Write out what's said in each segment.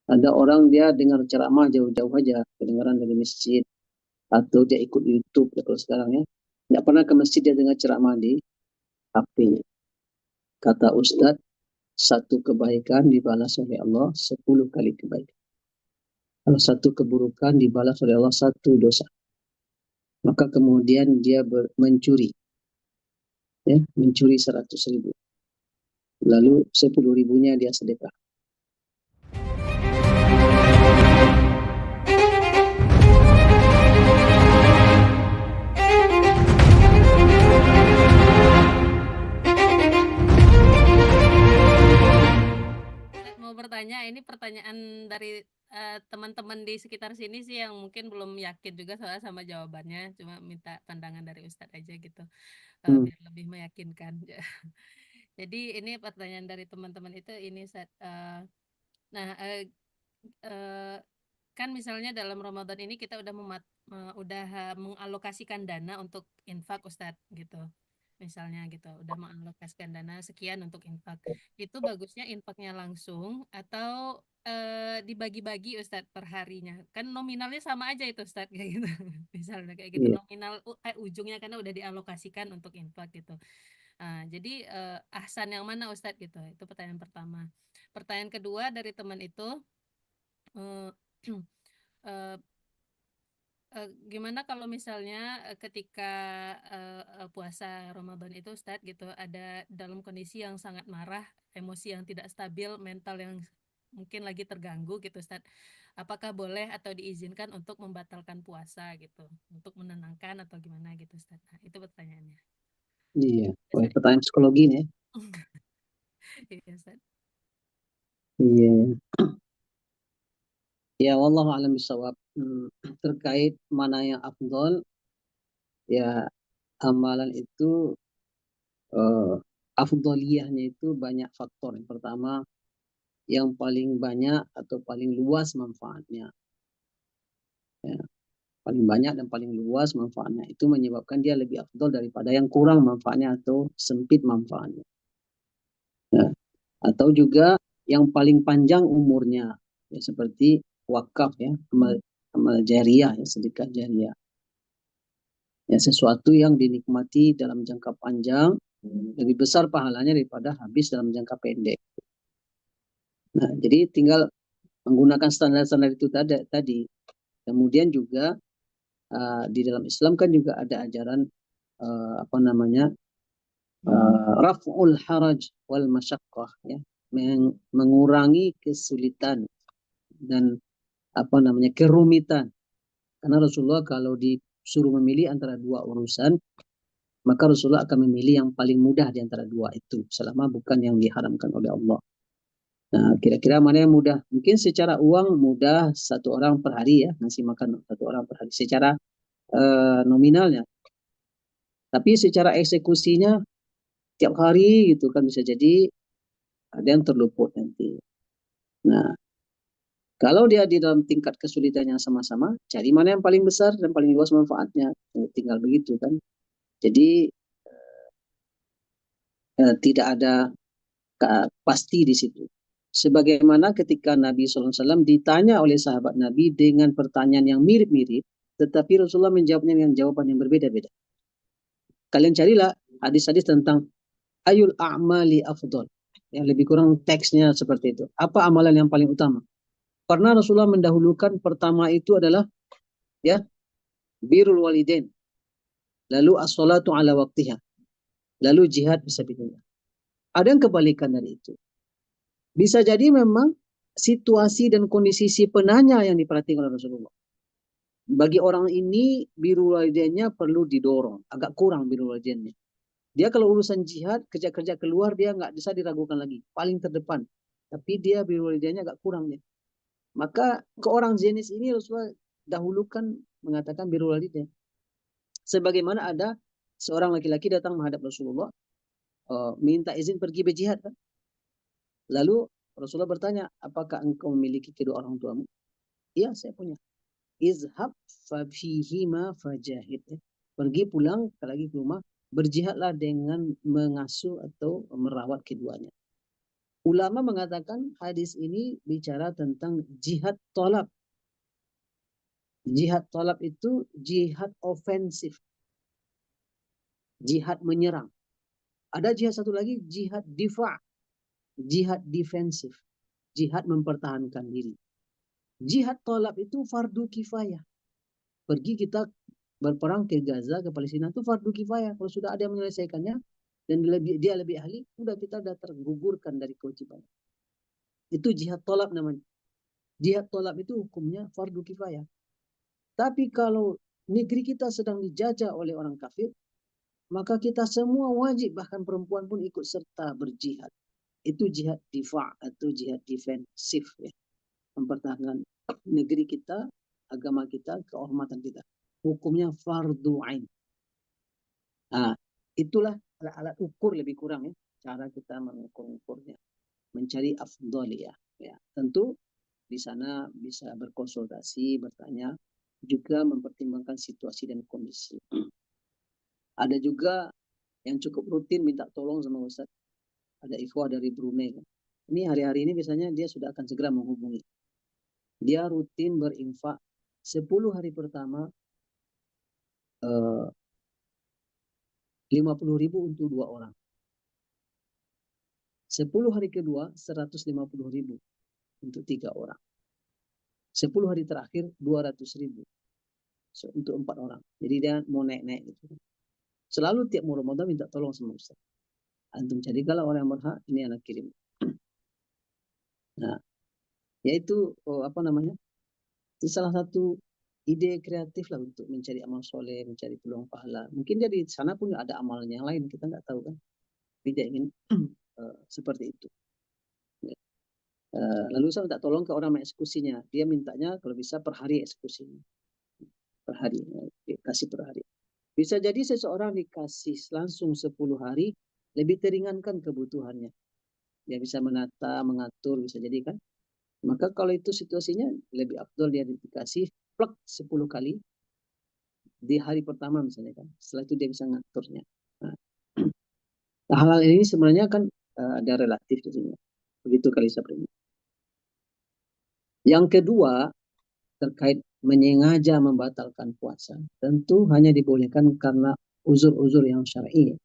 Ada orang dia dengar ceramah jauh-jauh aja, kedengaran dari masjid, atau dia ikut YouTube ya, kalau sekarang ya. Nggak pernah ke masjid, dia dengar ceramah di HP. Kata Ustadz, satu kebaikan dibalas oleh Allah 10 kali kebaikan. Kalau satu keburukan dibalas oleh Allah satu dosa. Maka kemudian dia mencuri, ya, mencuri 100.000. Lalu 10.000-nya dia sedekah. Mau bertanya, ini pertanyaan dari teman-teman di sekitar sini sih yang mungkin belum yakin juga soal sama jawabannya, cuma minta pandangan dari Ustadz aja gitu, biar lebih meyakinkan. Jadi ini pertanyaan dari teman-teman itu ini nah kan misalnya dalam Ramadan ini kita udah mengalokasikan dana untuk infak Ustadz gitu. Misalnya gitu, udah mengalokasikan dana sekian untuk infak. Itu bagusnya infaknya langsung atau dibagi-bagi Ustadz per harinya. Kan nominalnya sama aja itu Ustadz kayak gitu. Misalnya kayak gitu Iya, nominal ujungnya karena udah dialokasikan untuk infak gitu. Jadi ahsan yang mana Ustadz gitu. Itu pertanyaan pertama. Pertanyaan kedua dari teman itu eh, eh, gimana kalau misalnya ketika puasa Ramadan itu Ustadz gitu ada dalam kondisi yang sangat marah, emosi yang tidak stabil, mental yang mungkin lagi terganggu gitu Ustadz. Apakah boleh atau diizinkan untuk membatalkan puasa gitu, untuk menenangkan atau gimana gitu Ustadz. Nah, itu pertanyaannya. iya. Wah, Ustadz. pertanyaan psikologi nih. Iya Ustadz. Iya. Ya, wallahu a'lam bishawab. Terkait mana yang afdol, ya amalan itu afdoliyahnya itu banyak faktor. Yang pertama, yang paling banyak atau paling luas manfaatnya. Ya, paling banyak dan paling luas manfaatnya. Itu menyebabkan dia lebih afdol daripada yang kurang manfaatnya atau sempit manfaatnya. Ya. Atau juga yang paling panjang umurnya. Ya, seperti wakaf ya, amal jariah ya, sedekah jariah. Ya, sesuatu yang dinikmati dalam jangka panjang lebih besar pahalanya daripada habis dalam jangka pendek. Nah, jadi tinggal menggunakan standar-standar itu tadi. Kemudian juga di dalam Islam kan juga ada ajaran apa namanya raf'ul haraj wal masyaqqah ya, mengurangi kesulitan dan apa namanya kerumitan. Karena Rasulullah kalau disuruh memilih antara dua urusan, maka Rasulullah akan memilih yang paling mudah di antara dua itu, selama bukan yang diharamkan oleh Allah. Nah, kira-kira mana yang mudah? Mungkin secara uang mudah satu orang per hari ya, ngasih makan satu orang per hari secara nominalnya. Tapi secara eksekusinya tiap hari gitu kan bisa jadi ada yang terluput nanti. Nah, kalau dia di dalam tingkat kesulitannya sama-sama, cari mana yang paling besar dan paling luas manfaatnya. Tinggal begitu kan. Jadi tidak ada pasti di situ. Sebagaimana ketika Nabi SAW ditanya oleh sahabat Nabi dengan pertanyaan yang mirip-mirip, tetapi Rasulullah menjawabnya dengan jawaban yang berbeda-beda. Kalian carilah hadis-hadis tentang ayul a'mali afdol. Yang lebih kurang teksnya seperti itu. Apa amalan yang paling utama? Karena Rasulullah mendahulukan pertama itu adalah ya birrul walidain, lalu as-salatu ala waktiha, lalu jihad fisabilillah. Ada yang kebalikan dari itu. Bisa jadi memang situasi dan kondisi si penanya yang diperhatikan oleh Rasulullah. Bagi orang ini birrul walidainnya perlu didorong, agak kurang birrul walidainnya. Dia kalau urusan jihad, kerja-kerja keluar dia nggak bisa diragukan lagi, paling terdepan. Tapi dia birrul walidainnya agak kurang nih. Maka ke orang jenis ini Rasulullah dahulukan mengatakan birrul walidain. Sebagaimana ada seorang laki-laki datang menghadap Rasulullah, minta izin pergi berjihad. Kan? Lalu Rasulullah bertanya, apakah engkau memiliki kedua orang tuamu? Iya, saya punya. Izhab fafihima fajahid. Pergi pulang, lagi ke rumah, berjihadlah dengan mengasuh atau merawat keduanya. Ulama mengatakan hadis ini bicara tentang jihad tolak. Jihad tolak itu jihad ofensif. Jihad menyerang. Ada jihad satu lagi, jihad difa'. Jihad defensif. Jihad mempertahankan diri. Jihad tolak itu fardu kifayah. Pergi kita berperang ke Gaza, ke Palestina itu fardu kifayah. Kalau sudah ada yang menyelesaikannya dan dia lebih ahli, sudah kita sudah tergugurkan dari kewajiban. Itu jihad tolak namanya. Jihad tolak itu hukumnya fardu kifayah. Tapi kalau negeri kita sedang dijajah oleh orang kafir, maka kita semua wajib, bahkan perempuan pun ikut serta berjihad. Itu jihad difa' atau jihad defensif, ya. Mempertahankan negeri kita, agama kita, kehormatan kita. Hukumnya fardu ain. Nah, itulah alat-alat ukur lebih kurang, ya, cara kita mengukur-ukurnya, mencari afdaliyah, ya. Tentu di sana bisa berkonsultasi, bertanya, juga mempertimbangkan situasi dan kondisi. Ada juga yang cukup rutin minta tolong sama Ustaz. Ada ikhwah dari Brunei. Ini hari-hari ini biasanya dia sudah akan segera menghubungi. Dia rutin berinfak 10 hari pertama 50.000 untuk 2 orang. 10 hari kedua 150.000 untuk 3 orang. 10 hari terakhir 200.000 untuk 4 orang. Jadi dia mau naik-naik gitu. Selalu tiap mau Ramadan minta tolong sama Ustaz. Antum cari kalau orang yang berhak, ini anak kirim. Nah, yaitu apa namanya? Itu salah satu ide kreatif lah untuk mencari amal soleh, mencari peluang pahala. Mungkin dia di sana pun ada amalnya yang lain, kita nggak tahu kan. Tidak ingin seperti itu. Lalu saya minta tolong ke orang mengeksekusinya. Dia mintanya kalau bisa per hari eksekusinya. Per hari, dikasih per hari. Bisa jadi seseorang dikasih langsung 10 hari, lebih teringankan kebutuhannya. Dia bisa menata, mengatur, bisa jadi kan. Maka kalau itu situasinya, lebih afdol dia dikasih plek 10 kali di hari pertama misalnya kan. Setelah itu dia bisa ngaturnya. Nah, hal-hal ini sebenarnya kan ada relatif di sini. Begitu kali sebenarnya. Yang kedua, terkait menyengaja membatalkan puasa. Tentu hanya dibolehkan karena uzur-uzur yang syar'i.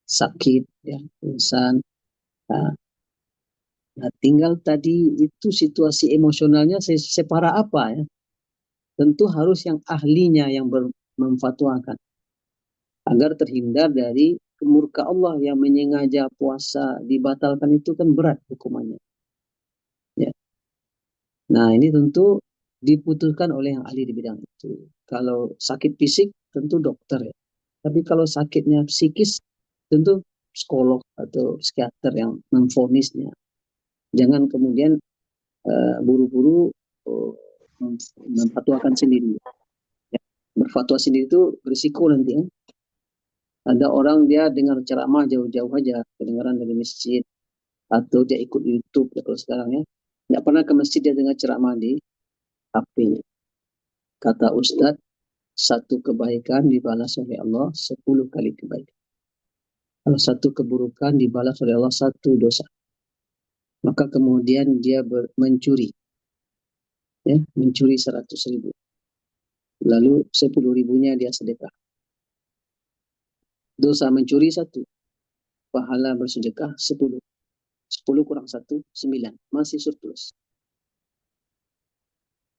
Sakit, ya, insan. Nah, tinggal tadi itu situasi emosionalnya separah apa, ya. Tentu harus yang ahlinya yang memfatwakan agar terhindar dari kemurka Allah. Yang menyengaja puasa dibatalkan itu kan berat hukumannya, ya. Nah, ini tentu diputuskan oleh yang ahli di bidang itu. Kalau sakit fisik tentu dokter, ya. Tapi kalau sakitnya psikis tentu psikolog atau psikiater yang memvonisnya. Jangan kemudian buru-buru memfatwakan sendiri. Ya. Berfatwa sendiri itu berisiko nanti, ya. Ada orang dia dengar ceramah jauh-jauh aja, kedengaran dari masjid, atau dia ikut YouTube, ya, kalau sekarang, ya. Nggak pernah ke masjid, dia dengar ceramah di HP-nya. Kata Ustadz, satu kebaikan dibalas oleh Allah 10 kali kebaikan. Kalau satu keburukan dibalas oleh Allah 1 dosa. Maka kemudian dia mencuri, ya, mencuri 100.000. Lalu 10.000-nya dia sedekah. Dosa mencuri 1, pahala bersedekah 10. 10 kurang 1, 9. Masih surplus.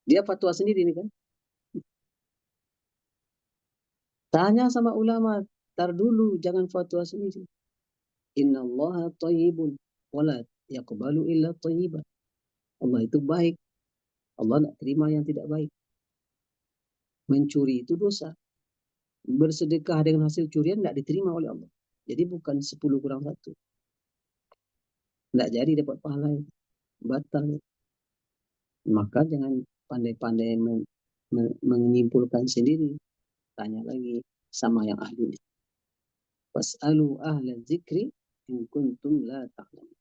Dia fatwa sendiri ini kan. Tanya sama ulama, tar dulu, jangan fatwa sendiri. Innallaha thayyibun wa la yaqbalu illa thayyiban. Allah itu baik. Allah tidak terima yang tidak baik. Mencuri itu dosa. Bersedekah dengan hasil curian tidak diterima oleh Allah. Jadi bukan 10 kurang 1. Tidak jadi dapat pahala itu. Batal. Maka jangan pandai-pandai menyimpulkan sendiri. Tanya lagi sama yang ahli. Was'alu ahla dzikri in kuntum la ta'lamun.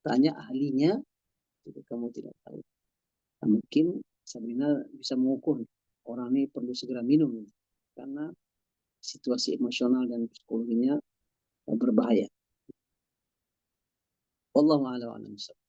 Tanya ahlinya jika kamu tidak tahu. Nah, mungkin Sabrina bisa mengukur orang ini perlu segera minum karena situasi emosional dan psikologinya berbahaya. Wallahu a'lam bishawab.